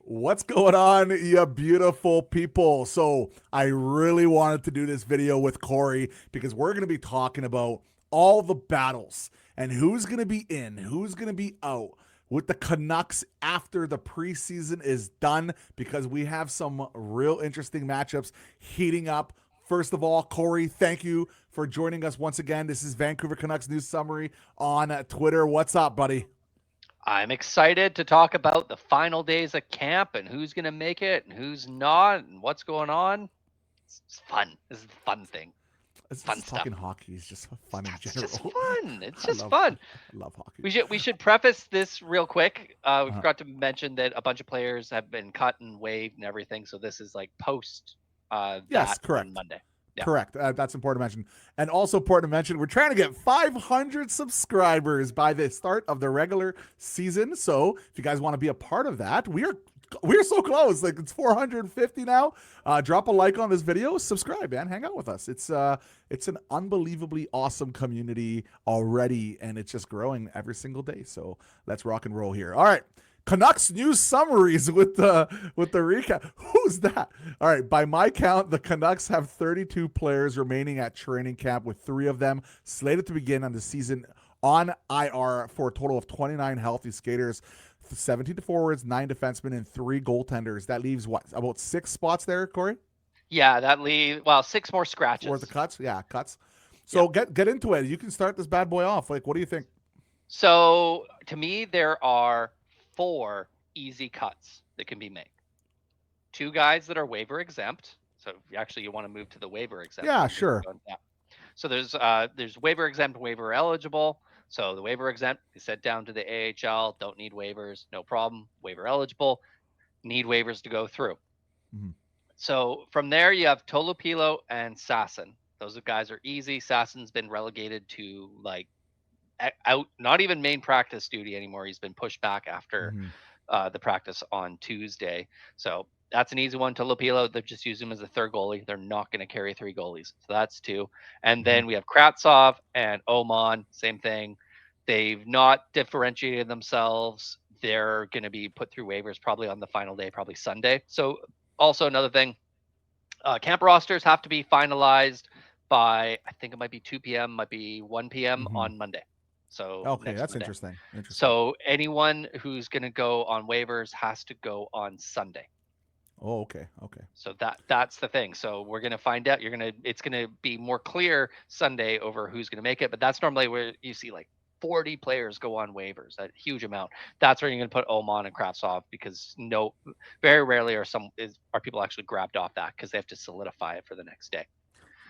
What's going on, you beautiful people? So, I really wanted to do this video with Corey because we're going to be talking about all the battles and who's going to be in, who's going to be out with the Canucks after the preseason is done because we have some real interesting matchups heating up. First of all, Corey, thank you for joining us once again. This is Vancouver Canucks News Summary on Twitter. What's up, buddy? I'm excited to talk about the final days of camp and who's going to make it and who's not and what's going on. It's fun. This is the fun thing. It's Fun just stuff. talking hockey is just fun in It's just general. fun. It's I just love fun. I love hockey. We should preface this real quick. We Uh, forgot to mention that a bunch of players have been cut and waived and everything. So this is like post yes, that on correct. Monday. Yeah. Correct. That's important to mention. And also important to mention, we're trying to get 500 subscribers by the start of the regular season. So if you guys want to be a part of that, we're so close. Like it's 450 now. Drop a like on this video, subscribe, man. Hang out with us. It's an unbelievably awesome community already, and it's just growing every single day. So let's rock and roll here. All right. Canucks news summaries with the recap. Who's that? All right, by my count, the Canucks have 32 players remaining at training camp, with 3 of them slated to begin on the season on IR for a total of 29 healthy skaters, 17 forwards, 9 defensemen, and 3 goaltenders. That leaves what, about 6 spots there, Corey? Yeah, that leaves 6 more For the scratches. cuts? Yeah, cuts. Yeah. So get into it. You can start this bad boy off. Like, what do you think? So to me, there are 4 easy cuts that can be made. 2 guys that are waiver exempt. So you want to move to the waiver exempt. Yeah, sure. Yeah. So there's waiver exempt, waiver eligible. So the waiver exempt is sent down to the AHL. Don't need waivers, no problem. Waiver eligible, need waivers to go through. Mhm. So from there you have Tolopilo and Sasson. Those guys are easy. Sasson's been relegated to like out, not even main practice duty anymore. He's been pushed back after Mhm. the practice on Tuesday. So that's an easy one. To Lopilo, they've just used him as a third goalie. They're not going to carry 3 goalies. So that's 2. And Mhm. then we have Kratsov and Oman. Same thing. They've not differentiated themselves. They're going to be put through waivers probably on the final day, probably Sunday. So also another thing, camp rosters have to be finalized by, I think it might be 2 p.m., might be 1 p.m. Mhm. on Monday. So Okay, next that's Monday. interesting. Interesting. So anyone who's going to go on waivers has to go on Sunday. Oh, okay. Okay. So that's the thing. So we're going to find out. It's going to be more clear Sunday over who's going to make it. But that's normally where you see like 40 players go on waivers, that huge amount. That's where you're going to put Oman and Kravtsov, because very rarely are people actually grabbed off that because they have to solidify it for the next day.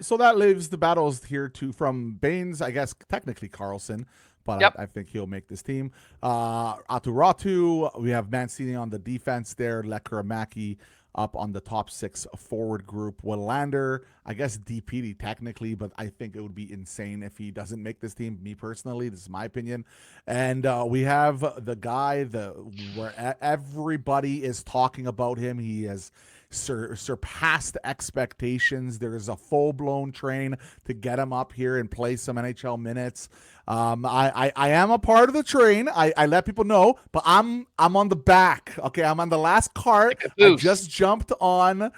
So that leaves the battles here to from Baines, I guess technically Carlson, but Yep. I think he'll make this team. Aturatu, we have Mancini on the defense there, Lekaramaki up on the top 6 forward group. Willander, I guess DPD technically, but I think it would be insane if he doesn't make this team. Me personally, this is my opinion. And we have the guy where everybody is talking about him. He has surpassed expectations. There's a full-blown train to get him up here and play some NHL minutes. I am a part of the train. I let people know, but I'm on the back. Okay, I'm on the last cart. The I caboose. just jumped on,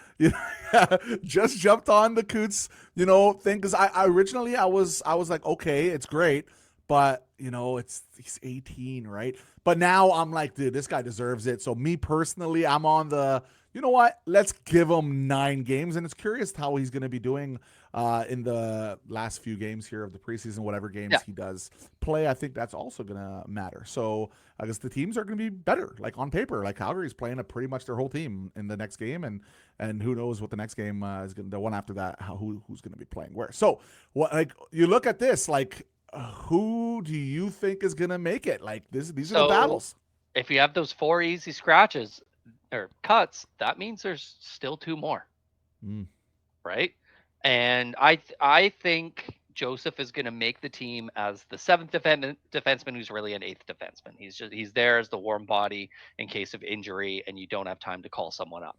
just jumped on the Coots, thing, because I originally I was like, okay, it's great, but he's 18, right? But now I'm like, dude, this guy deserves it. So me personally, I'm on the, you know what? Let's give him 9 games, and it's curious how he's going to be doing in the last few games here of the preseason. Whatever games Yeah. he does play, I think that's also going to matter. So I guess the teams are going to be better, like on paper. Like Calgary's playing pretty much their whole team in the next game, and who knows what the next game is going. The one after that, who's going to be playing where. So what? Like you look at this, like who do you think is going to make it? Like these are the So battles. if you have those 4 easy scratches or cuts, that means there's still 2 more, Mm. right? And I think Joseph is going to make the team as the 7th defenseman, who's really an 8th defenseman. He's there as the warm body in case of injury, and you don't have time to call someone up.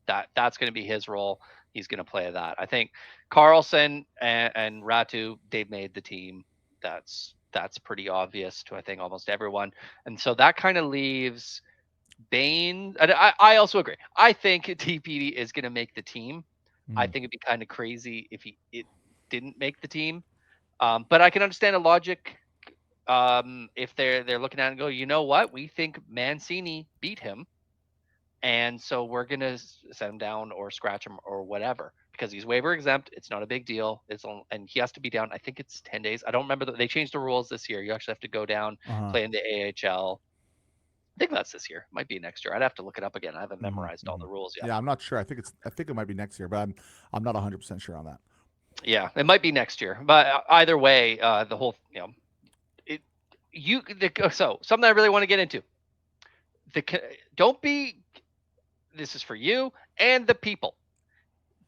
That's going to be his role. He's going to play that. I think Carlson and Ratu, they've made the team. That's pretty obvious to, I think, almost everyone. And so that kind of leaves Bain, and I also agree. I think TPD is going to make the team. I Mm, think it'd be kind of crazy if it didn't make the team. But I can understand the logic. If they're looking at it and go, you know what, we think Mancini beat him, and so we're gonna send him down or scratch him or whatever because he's waiver exempt. It's not a big deal. And he has to be down. I think it's 10 days. I don't remember. They changed the rules this year. You actually have to go down, uh-huh. play in the AHL. I think that's this year. Might be next year. I'd have to look it up again. I haven't Hmm. memorized all Hmm. the rules yet. Yeah, I'm not sure. I think it might be next year, but I'm not 100% sure on that. Yeah, it might be next year. But either way, the whole it so something I really want to get into. Don't be. This is for you and the people.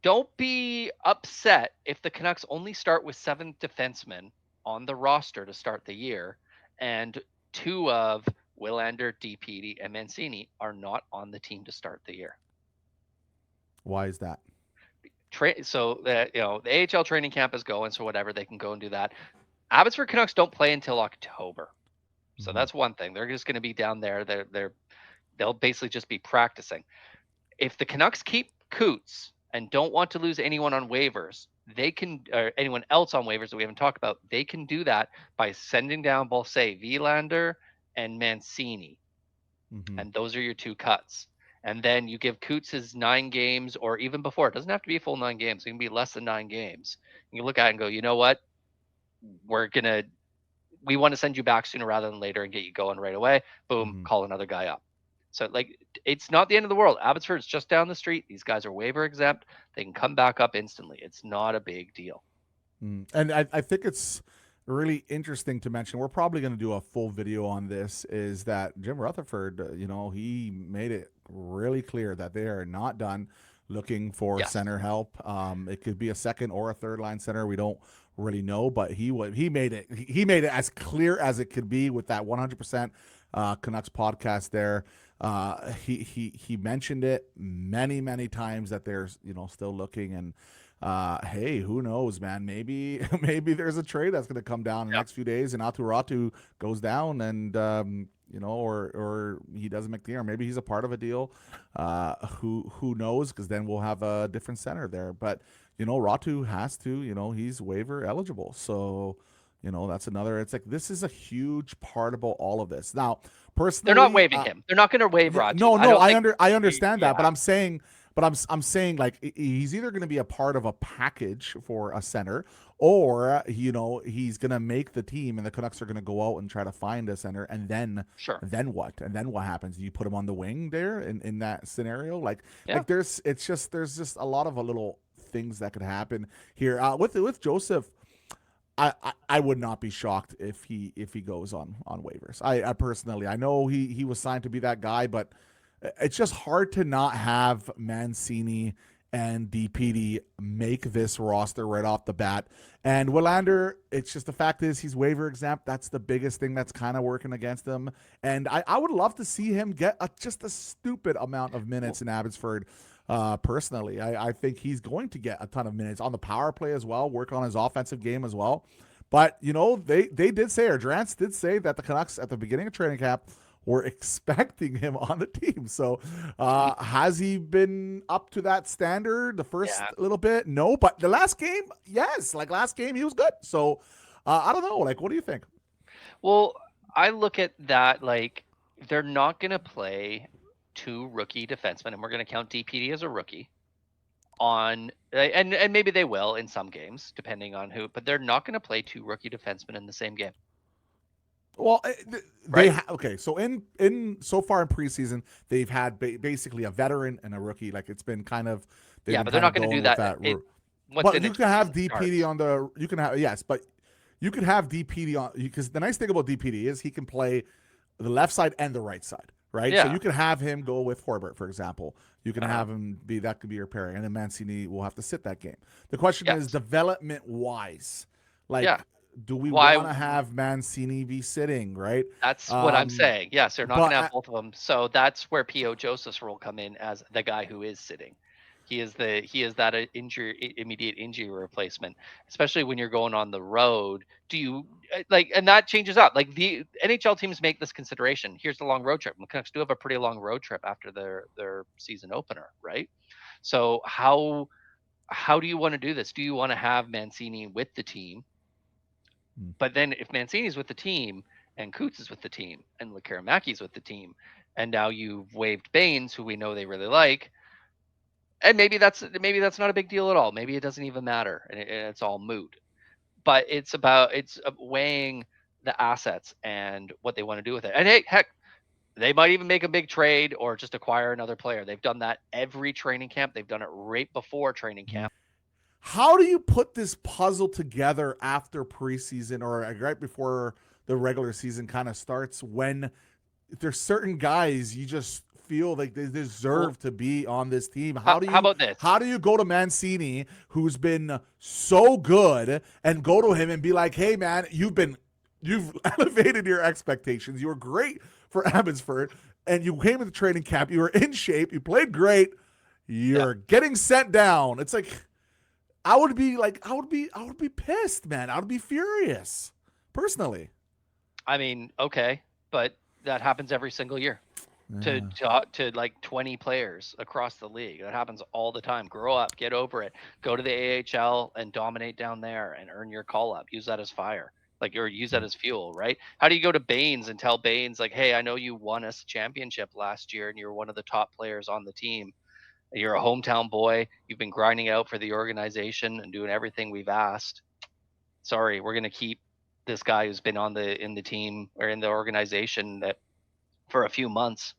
Don't be upset if the Canucks only start with 7 defensemen on the roster to start the year, and 2 of Willander, DPD, and Mancini are not on the team to start the year. Why is that? So that the AHL training camp is going, so whatever, they can go and do that. Abbotsford Canucks don't play until October, so Hmm. that's one thing. They're just going to be down there. They'll basically just be practicing. If the Canucks keep Coots and don't want to lose anyone on waivers, they can, or anyone else on waivers that we haven't talked about, they can do that by sending down both, say, Vilander and Mancini, Hmm. and those are your 2 cuts. And then you give Coots his 9 games, or even before. It doesn't have to be a full 9 games. It can be less than 9 games. You look at it and go, you know what? We're gonna we want to send you back sooner rather than later and get you going right away. Boom, Hmm. call another guy up. So like it's not the end of the world. Abbotsford's just down the street. These guys are waiver exempt. They can come back up instantly. It's not a big deal. And I think it's really interesting to mention. We're probably going to do a full video on this. Is that Jim Rutherford? He made it really clear that they are not done looking for Yes. center help. It could be a second or a third line center. We don't really know, but he made it as clear as it could be with that 100% Canucks podcast there. He mentioned it many times that there's still looking. And hey, who knows, man? Maybe maybe there's a trade that's going to come down in the Yep. next few days, and Aturatu goes down, and or he doesn't make the team, or maybe he's a part of a deal. Who knows? Because then we'll have a different center there. But Ratu has to. He's waiver eligible, so. That's another. It's like this is a huge part about all of this. Now, They're not personally, waiving him. They're not going to waive yeah, Ratu. no, I no, don't think. I understand that, but Yeah. I'm saying like he's either going to be a part of a package for a center, or he's going to make the team, and the Canucks are going to go out and try to find a center, and Sure. then what? And then what happens? Do you put him on the wing there in that scenario? Yeah. there's just a lot of little things that could happen here with Joseph. I would not be shocked if he goes on waivers. I personally, I know he was signed to be that guy, but it's just hard to not have Mancini and DPD make this roster right off the bat. And Willander, it's just the fact is he's waiver exempt. That's the biggest thing that's kind of working against him. And I would love to see him get just a stupid amount of minutes in Abbotsford. Personally, I think he's going to get a ton of minutes on the power play as well, work on his offensive game as well. But they did say, or Drance did say, that the Canucks at the beginning of training camp were expecting him on the team. So has he been up to that standard the first Yeah. little bit? No, but the last game, yes. Like last game, he was good. So I don't know. Like, what do you think? Well, I look at that like they're not going to play 2 rookie defensemen, and we're going to count DPD as a rookie on and maybe they will in some games depending on who, but they're not going to play 2 rookie defensemen in the same game, Well, right? okay. So in so far in preseason, they've had basically a veteran and a rookie. Like it's been kind of they've Yeah, been but they're kind not of going to do going with that that. once the But you next can have season DPD starts. on the. You can have yes, but you can have DPD on because the nice thing about DPD is he can play the left side and the right side, right? So Yeah. you can have him go with Horbert, for example. You can Uh-huh. have him be that could be your pairing, and then Mancini will have to sit that game. The question is Yes. development wise, Yeah. like, do we Why want to have Mancini be sitting, right? That's what I'm Um, saying. Yes, they're not going but to have both of them. So that's where PO Joseph's role come in as the guy who is sitting. He is that immediate injury replacement, especially when you're going on the road. Do you like, and that changes up. Like the NHL teams make this consideration. Here's the long road trip. The Canucks do have a pretty long road trip after their season opener, right? So how do you want to do this? Do you want to have Mancini with the team? But then if Mancini's with the team and Coots is with the team and Lekaramäki's with the team, and now you've waived Baines, who we know they really like, and maybe that's not a big deal at all. Maybe it doesn't even matter, and it's all moot. But it's weighing the assets and what they want to do with it. And hey, heck, they might even make a big trade or just acquire another player. They've done that every training camp. They've done it right before training camp. How do you put this puzzle together after preseason or right before the regular season kind of starts, when there's certain guys you just feel like they deserve to be on this team? How about this? How do you go to Mancini, who's been so good, and go to him and be like, hey man, you've elevated your expectations. You were great for Abbotsford, and you came to the training camp. You were in shape. You played great. You're getting sent down. It's like, I would be pissed, man. I would be furious, personally. I mean, okay, but that happens every single year. To like 20 players across the league. That happens all the time. Grow up, get over it. Go to the AHL and dominate down there and earn your call up. Use that as fire. Like, or use that as fuel, right? How do you go to Baines and tell Baines, like, hey, I know you won us a championship last year and you're one of the top players on the team. You're a hometown boy. You've been grinding out for the organization and doing everything we've asked. Sorry, we're gonna keep this guy who's been in the team or in the organization that for a few months,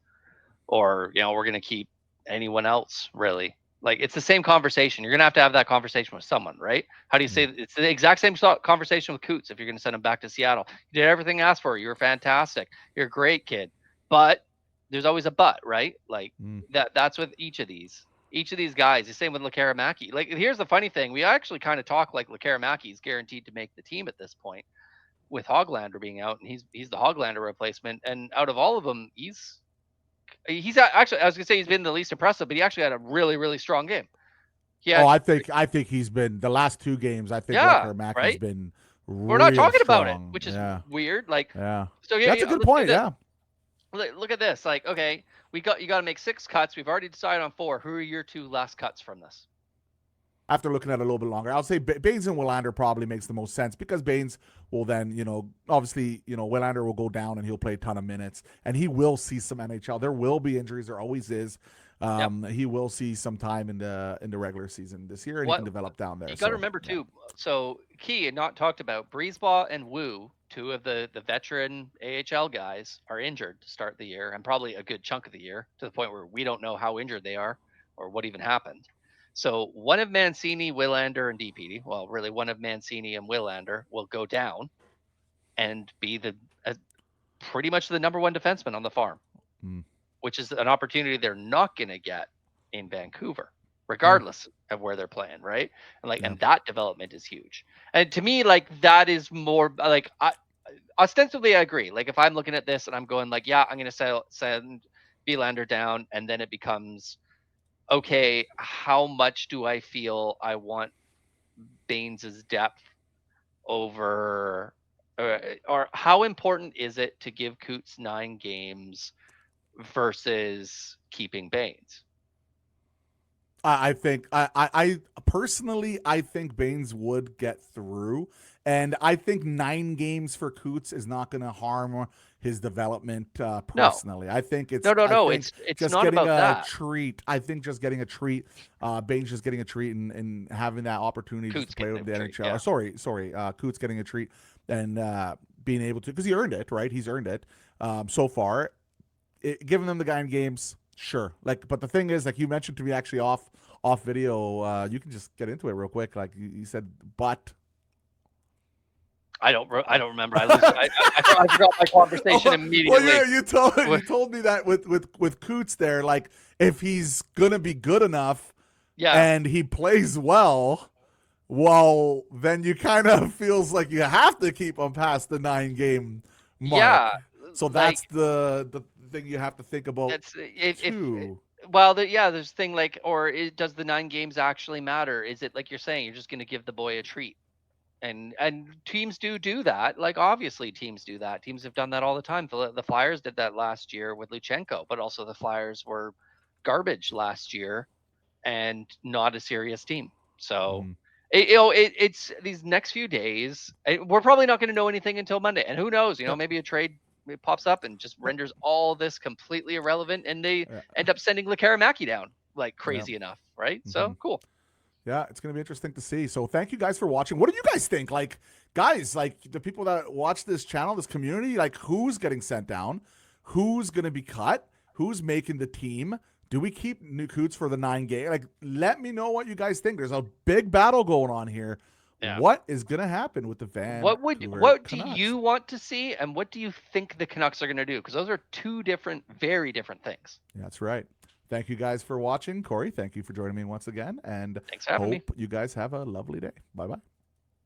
or we're going to keep anyone else, really. Like, it's the same conversation. You're going to have that conversation with someone, right? How do you say it's the exact same conversation with Coots if you're going to send him back to Seattle? You did everything asked for. You were fantastic. You're a great kid. But there's always a but, right? Like that's with each of these guys. The same with Lekaramäki. Like, here's the funny thing. We actually kind of talk like Lekaramäki is guaranteed to make the team at this point, with Hoglander being out, and he's the Hoglander replacement. And out of all of them, he's actually, I was gonna say he's been the least impressive, but he actually had a really, really strong game. I think he's been the last two games. I think Lekaramäki's been. We're not talking strong. about it, which is weird. Like, so that's a good point. Yeah. Look at this. Like, okay, you got to make 6 cuts. We've already decided on 4. Who are your 2 last cuts from this? After looking at it a little bit longer, I'll say Baines and Willander probably makes the most sense, because Baines will then, obviously, Willander will go down and he'll play a ton of minutes, and he will see some NHL. There will be injuries. There always is. He will see some time in the regular season this year, and he can develop down there. You got to remember too. So key and not talked about, Breezebaugh and Wu, 2 of the veteran AHL guys, are injured to start the year, and probably a good chunk of the year, to the point where we don't know how injured they are or what even happened. So one of Mancini, Willander, and DPD, well, really one of Mancini and Willander, will go down and be pretty much the number 1 defenseman on the farm, which is an opportunity they're not going to get in Vancouver, regardless of where they're playing, right? And and that development is huge. And to me, like, that is more like, ostensibly I agree. Like, if I'm looking at this and I'm going like, yeah, I'm going to send Willander down, and then it becomes, okay, how much do I feel I want Baines's depth over, or how important is it to give Coots 9 games versus keeping Baines? I think I personally, I think Baines would get through, and I think 9 games for Coots is not going to harm his development personally. I think it's it's just not getting about that. treat. I think just getting a treat, Baines just getting a treat and having that opportunity to play with the NHL. Yeah. Sorry, Coots getting a treat and being able to, because he earned it, right? He's earned it so far. Giving them the 9 games, sure. Like, but the thing is, like you mentioned to me actually off video, you can just get into it real quick. Like you said, but. I don't remember. I forgot my conversation immediately. Well, yeah, you told me that with Coots there, like, if he's gonna be good enough, and he plays well, then you kind of feels like you have to keep him past the 9-game mark. Yeah. So that's the thing you have to think about too. Well, there's thing like, or does the 9 games actually matter? Is it like you're saying, you're just going to give the boy a treat? And teams do that. Like, obviously teams do that. Teams have done that all the time. The Flyers did that last year with Luchenko, but also the Flyers were garbage last year and not a serious team. So Mhm. it's these next few days. We're probably not going to know anything until Monday, and who knows? Yeah. Maybe a trade pops up and just Yeah. renders all this completely irrelevant, and they Yeah. end up sending Lekaramaki down like Yeah. crazy enough, right? hmm So cool. Yeah, it's going to be interesting to see. So thank you guys for watching. What do you guys think? Like, guys, like the people that watch this channel, this community, like who's getting sent down? Who's going to be cut? Who's making the team? Do we keep Nukuts for the 9 game? Like, let me know what you guys think. There's a big battle going on here. Yeah. What is going to happen with the What do Canucks? you want to see, and what do you think the Canucks are going to do? Because those are two different, very different things. That's right. Thank you guys for watching. Corey, thank you for joining me once again, and Thanks for having me. hope you guys have a lovely day. Bye-bye.